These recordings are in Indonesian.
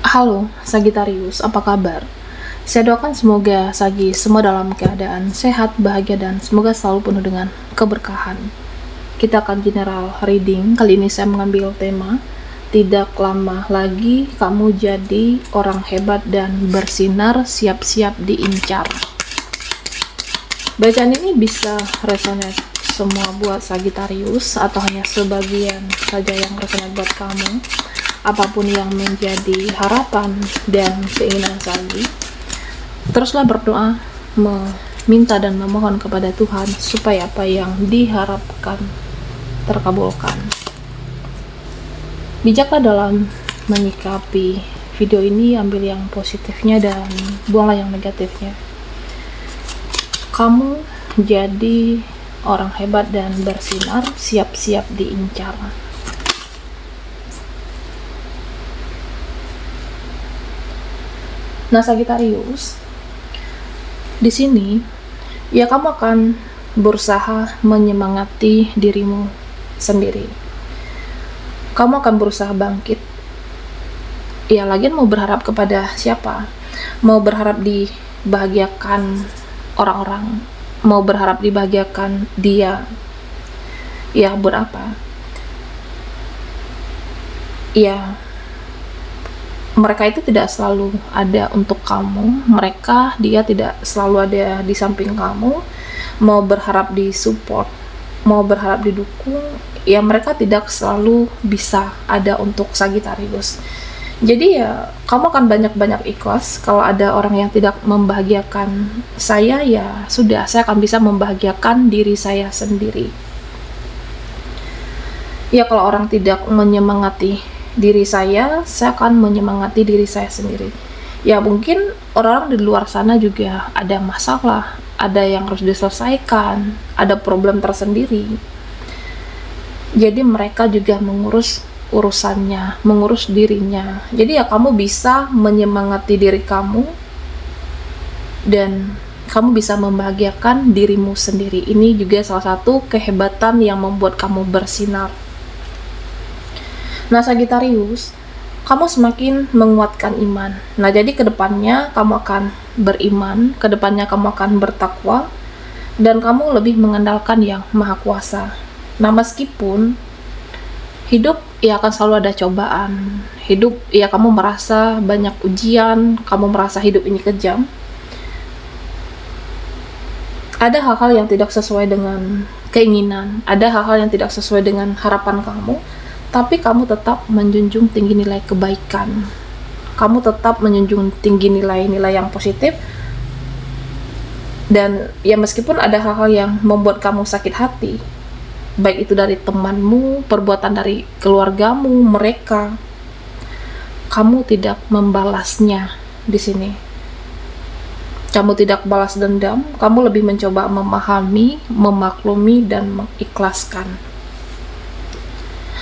Halo, Sagittarius, apa kabar? Saya doakan semoga Sagi semua dalam keadaan sehat, bahagia, dan semoga selalu penuh dengan keberkahan. Kita akan general reading. Kali ini saya mengambil tema tidak lama lagi kamu jadi orang hebat dan bersinar, siap-siap diincar. Bacaan ini bisa resonate semua buat Sagittarius atau hanya sebagian saja yang resonate buat kamu. Apapun yang menjadi harapan dan keinginan Sagi, teruslah berdoa, meminta dan memohon kepada Tuhan supaya apa yang diharapkan terkabulkan. Bijaklah dalam menyikapi video ini, ambil yang positifnya dan buanglah yang negatifnya. Kamu jadi orang hebat dan bersinar, siap-siap diincar. Nah, Sagittarius, di sini ya kamu akan berusaha menyemangati dirimu sendiri. Kamu akan berusaha bangkit. Ya, lagian mau berharap kepada siapa? Mau berharap dibahagiakan orang-orang? Mau berharap dibahagiakan dia? Ya, buat apa? Ya, mereka itu tidak selalu ada untuk kamu. Dia tidak selalu ada di samping kamu. Mau berharap disupport, mau berharap didukung, ya mereka tidak selalu bisa ada untuk Sagittarius. Jadi ya kamu akan banyak-banyak ikhlas. Kalau ada orang yang tidak membahagiakan saya, ya sudah, saya akan bisa membahagiakan diri saya sendiri. Ya, kalau orang tidak menyemangati diri saya akan menyemangati diri saya sendiri. Ya, mungkin orang-orang di luar sana juga ada masalah, ada yang harus diselesaikan, ada problem tersendiri. Jadi mereka juga mengurus urusannya, mengurus dirinya. Jadi ya kamu bisa menyemangati diri kamu dan kamu bisa membahagiakan dirimu sendiri. Ini juga salah satu kehebatan yang membuat kamu bersinar. Nah, Sagittarius, kamu semakin menguatkan iman. Nah, jadi kedepannya kamu akan beriman, kedepannya kamu akan bertakwa, dan kamu lebih mengandalkan yang Maha Kuasa. Nah, meskipun hidup ya akan selalu ada cobaan, hidup ya kamu merasa banyak ujian, kamu merasa hidup ini kejam, ada hal-hal yang tidak sesuai dengan keinginan, ada hal-hal yang tidak sesuai dengan harapan kamu, tapi kamu tetap menjunjung tinggi nilai kebaikan. Kamu tetap menjunjung tinggi nilai-nilai yang positif. Dan ya meskipun ada hal-hal yang membuat kamu sakit hati, baik itu dari temanmu, perbuatan dari keluargamu, mereka, kamu tidak membalasnya di sini. Kamu tidak balas dendam, kamu lebih mencoba memahami, memaklumi, dan mengikhlaskan.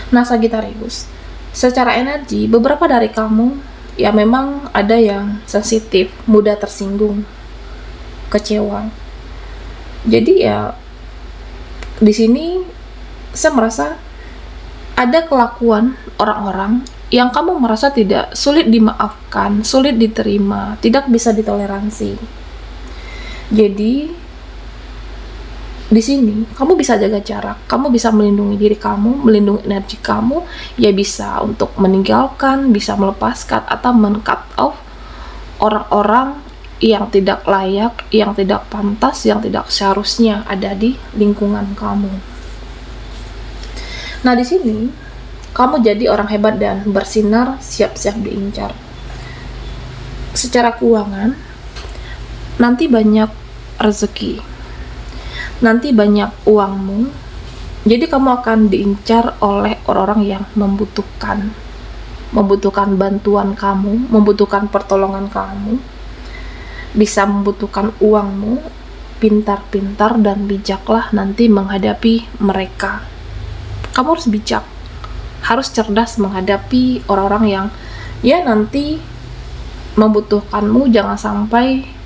Nah, Sagittarius, secara energi, beberapa dari kamu ya memang ada yang sensitif, mudah tersinggung, kecewa. Jadi ya di sini saya merasa ada kelakuan orang-orang yang kamu merasa tidak sulit dimaafkan, sulit diterima, tidak bisa ditoleransi. Jadi di sini kamu bisa jaga jarak, kamu bisa melindungi diri kamu, melindungi energi kamu, ya bisa untuk meninggalkan, bisa melepaskan atau men-cut off orang-orang yang tidak layak, yang tidak pantas, yang tidak seharusnya ada di lingkungan kamu. Nah, di sini kamu jadi orang hebat dan bersinar, siap-siap diincar. Secara keuangan, nanti banyak rezeki, nanti banyak uangmu. Jadi kamu akan diincar oleh orang-orang yang membutuhkan bantuan kamu, membutuhkan pertolongan kamu, bisa membutuhkan uangmu. Pintar-pintar dan bijaklah nanti menghadapi mereka. Kamu harus bijak, harus cerdas menghadapi orang-orang yang ya nanti membutuhkanmu. Jangan sampai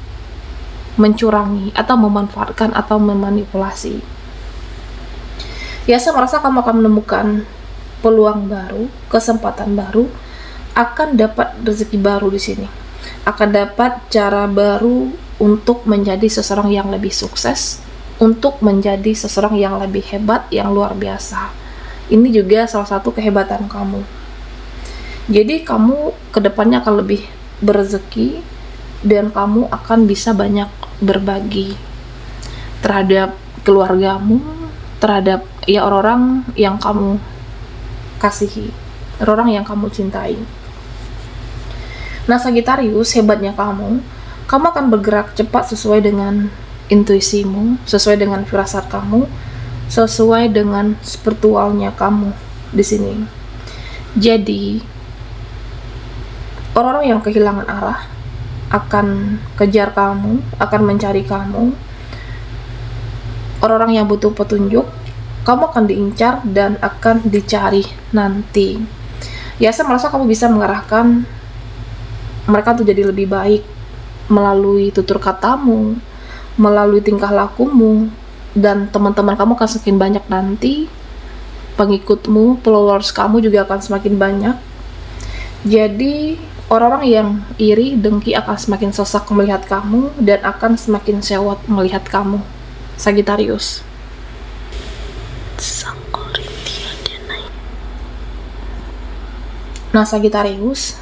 mencurangi atau memanfaatkan atau memanipulasi. Ya, saya merasa kamu akan menemukan peluang baru, kesempatan baru, akan dapat rezeki baru di sini. Akan dapat cara baru untuk menjadi seseorang yang lebih sukses, untuk menjadi seseorang yang lebih hebat, yang luar biasa. Ini juga salah satu kehebatan kamu. Jadi kamu kedepannya akan lebih berrezeki dan kamu akan bisa banyak berbagi terhadap keluargamu, terhadap ya orang-orang yang kamu kasihi, orang yang kamu cintai. Nah, Sagittarius, hebatnya kamu akan bergerak cepat sesuai dengan intuisimu, sesuai dengan firasat kamu, sesuai dengan spiritualnya kamu di sini. Jadi, orang-orang yang kehilangan arah akan kejar kamu, akan mencari kamu. Orang-orang yang butuh petunjuk, kamu akan diincar dan akan dicari nanti. Ya, saya merasa kamu bisa mengarahkan mereka untuk jadi lebih baik melalui tutur katamu, melalui tingkah lakumu, dan teman-teman kamu akan semakin banyak nanti. Pengikutmu, followers kamu juga akan semakin banyak. Jadi orang-orang yang iri, dengki akan semakin sesak melihat kamu dan akan semakin sewot melihat kamu, Sagittarius. Nah, Sagittarius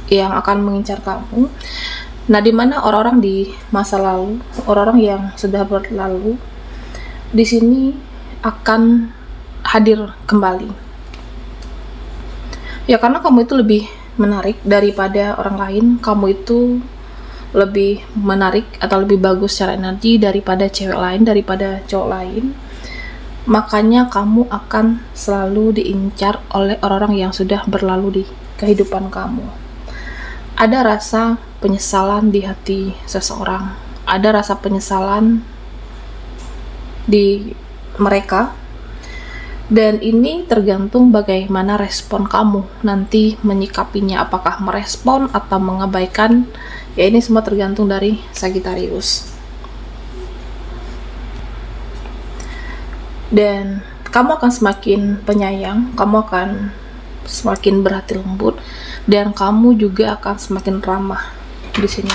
yang akan mengincar kamu. Nah, dimana orang-orang di masa lalu, orang-orang yang sudah berlalu, di sini akan hadir kembali. Ya, karena kamu itu lebih menarik daripada orang lain, kamu itu lebih menarik atau lebih bagus secara energi daripada cewek lain, daripada cowok lain. Makanya kamu akan selalu diincar oleh orang-orang yang sudah berlalu di kehidupan kamu. Ada rasa penyesalan di hati seseorang, ada rasa penyesalan di mereka, dan ini tergantung bagaimana respon kamu nanti menyikapinya, apakah merespon atau mengabaikan. Ya, ini semua tergantung dari Sagittarius. Dan kamu akan semakin penyayang, kamu akan semakin berhati lembut, dan kamu juga akan semakin ramah di sini.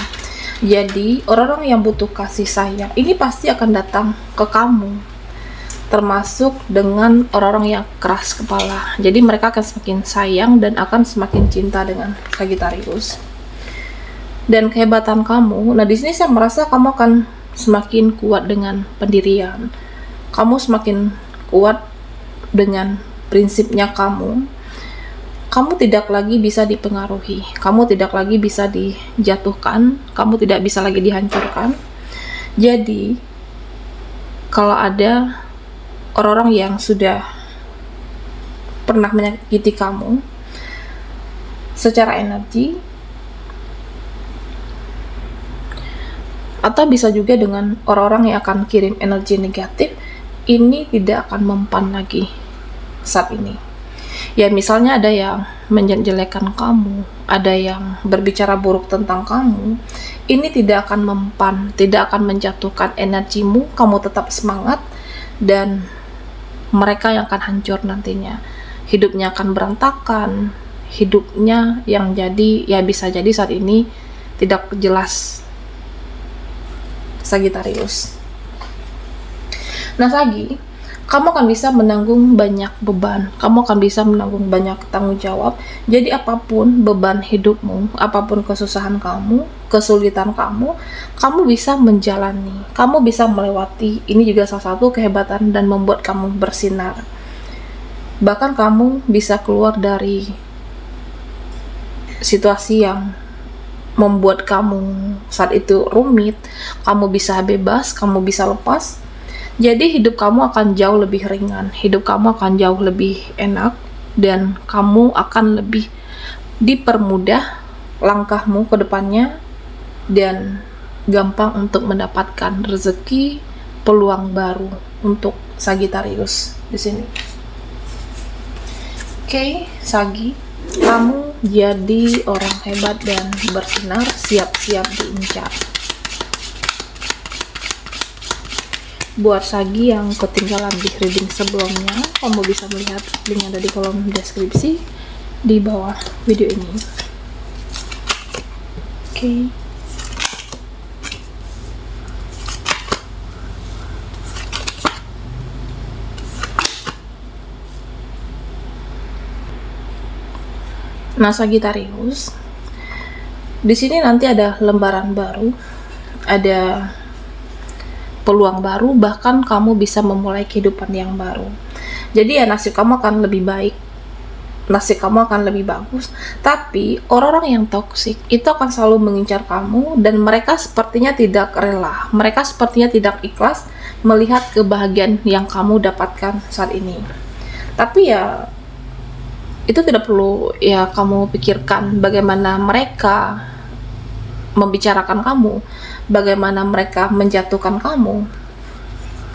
Jadi orang-orang yang butuh kasih sayang ini pasti akan datang ke kamu, termasuk dengan orang-orang yang keras kepala. Jadi mereka akan semakin sayang dan akan semakin cinta dengan Sagittarius. Dan kehebatan kamu, nah di sini saya merasa kamu akan semakin kuat dengan pendirian. Kamu semakin kuat dengan prinsipnya kamu. Kamu tidak lagi bisa dipengaruhi, kamu tidak lagi bisa dijatuhkan, kamu tidak bisa lagi dihancurkan. Jadi, kalau ada orang-orang yang sudah pernah menyakiti kamu secara energi, atau bisa juga dengan orang-orang yang akan kirim energi negatif, ini tidak akan mempan lagi saat ini. Ya, misalnya ada yang menjelekkan kamu, ada yang berbicara buruk tentang kamu, ini tidak akan mempan, tidak akan menjatuhkan energimu, kamu tetap semangat, dan mereka yang akan hancur nantinya. Hidupnya akan berantakan, hidupnya yang jadi, ya bisa jadi saat ini tidak jelas, Sagittarius. Nah, Sagi, kamu akan bisa menanggung banyak beban, kamu akan bisa menanggung banyak tanggung jawab. Jadi apapun beban hidupmu, apapun kesusahan kamu, kesulitan kamu, kamu bisa menjalani, kamu bisa melewati. Ini juga salah satu kehebatan dan membuat kamu bersinar. Bahkan kamu bisa keluar dari situasi yang membuat kamu saat itu rumit, kamu bisa bebas, kamu bisa lepas. Jadi hidup kamu akan jauh lebih ringan, hidup kamu akan jauh lebih enak, dan kamu akan lebih dipermudah langkahmu ke depannya, dan gampang untuk mendapatkan rezeki, peluang baru untuk Sagittarius di sini. Oke, Sagi, kamu jadi orang hebat dan bersinar, siap-siap diincar. Buat Sagi yang ketinggalan di reading sebelumnya, kamu bisa melihat link yang ada di kolom deskripsi. di bawah video ini. Oke. Nah, Sagittarius, di sini nanti ada lembaran baru, ada peluang baru, bahkan kamu bisa memulai kehidupan yang baru. Jadi ya nasib kamu akan lebih baik, nasib kamu akan lebih bagus. Tapi orang-orang yang toksik itu akan selalu mengincar kamu, dan mereka sepertinya tidak rela, mereka sepertinya tidak ikhlas melihat kebahagiaan yang kamu dapatkan saat ini. Tapi ya itu tidak perlu ya kamu pikirkan bagaimana mereka membicarakan kamu, bagaimana mereka menjatuhkan kamu.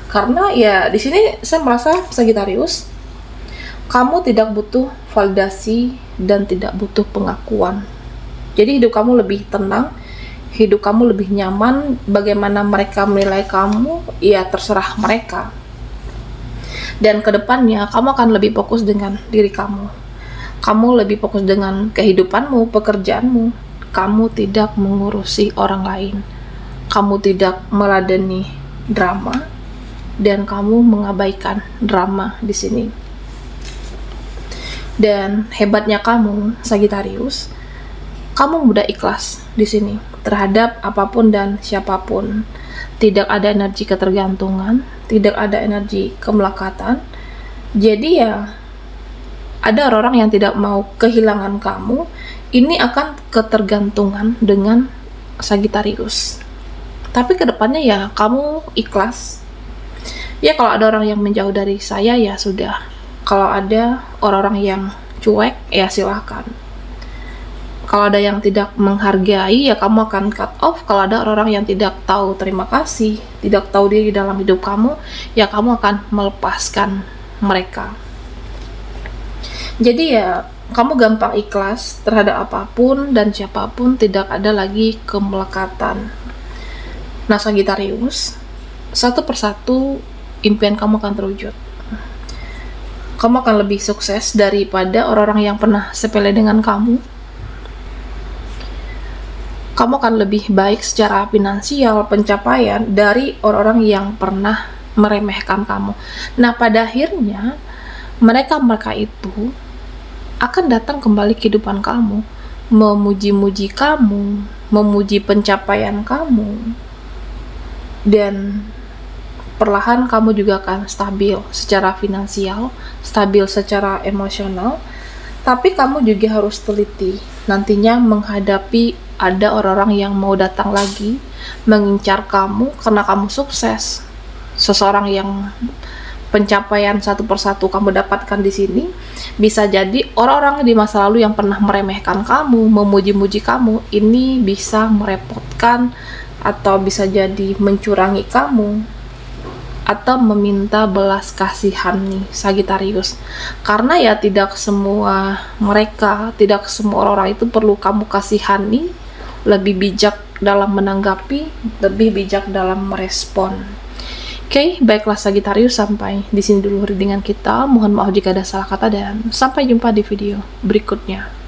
Karena ya di sini saya merasa, Sagittarius, kamu tidak butuh validasi dan tidak butuh pengakuan. Jadi hidup kamu lebih tenang, hidup kamu lebih nyaman. Bagaimana mereka menilai kamu, ya terserah mereka. Dan kedepannya kamu akan lebih fokus dengan diri kamu. Kamu lebih fokus dengan kehidupanmu, pekerjaanmu. Kamu tidak mengurusi orang lain. Kamu tidak meladeni drama, dan kamu mengabaikan drama di sini. Dan hebatnya kamu, Sagittarius, kamu mudah ikhlas di sini terhadap apapun dan siapapun. Tidak ada energi ketergantungan, tidak ada energi kemelekatan. Jadi ya ada orang-orang yang tidak mau kehilangan kamu. Ini akan ketergantungan dengan Sagittarius. Tapi kedepannya ya kamu ikhlas. Ya kalau ada orang yang menjauh dari saya, ya sudah. Kalau ada orang-orang yang cuek, ya silahkan. Kalau ada yang tidak menghargai, ya kamu akan cut off. Kalau ada orang-orang yang tidak tahu terima kasih, tidak tahu diri dalam hidup kamu, ya kamu akan melepaskan mereka. Jadi ya kamu gampang ikhlas terhadap apapun dan siapapun, tidak ada lagi kemelekatan. Nah, Sagittarius, satu persatu impian kamu akan terwujud. Kamu akan lebih sukses daripada orang-orang yang pernah sepele dengan kamu. Kamu akan lebih baik secara finansial, pencapaian, dari orang-orang yang pernah meremehkan kamu. Nah, pada akhirnya mereka itu akan datang kembali kehidupan kamu, memuji-muji kamu, memuji pencapaian kamu, dan perlahan kamu juga akan stabil secara finansial, stabil secara emosional. Tapi kamu juga harus teliti nantinya menghadapi ada orang-orang yang mau datang lagi mengincar kamu karena kamu sukses. Seseorang yang pencapaian satu persatu kamu dapatkan di sini, bisa jadi orang-orang di masa lalu yang pernah meremehkan kamu, memuji-muji kamu, ini bisa merepotkan atau bisa jadi mencurangi kamu atau meminta belas kasihan nih, Sagittarius. Karena ya tidak semua mereka, tidak semua orang itu perlu kamu kasihani. Lebih bijak dalam menanggapi, lebih bijak dalam merespon. Oke, baiklah Sagittarius, sampai di sini dulu readingan kita. Mohon maaf jika ada salah kata dan sampai jumpa di video berikutnya.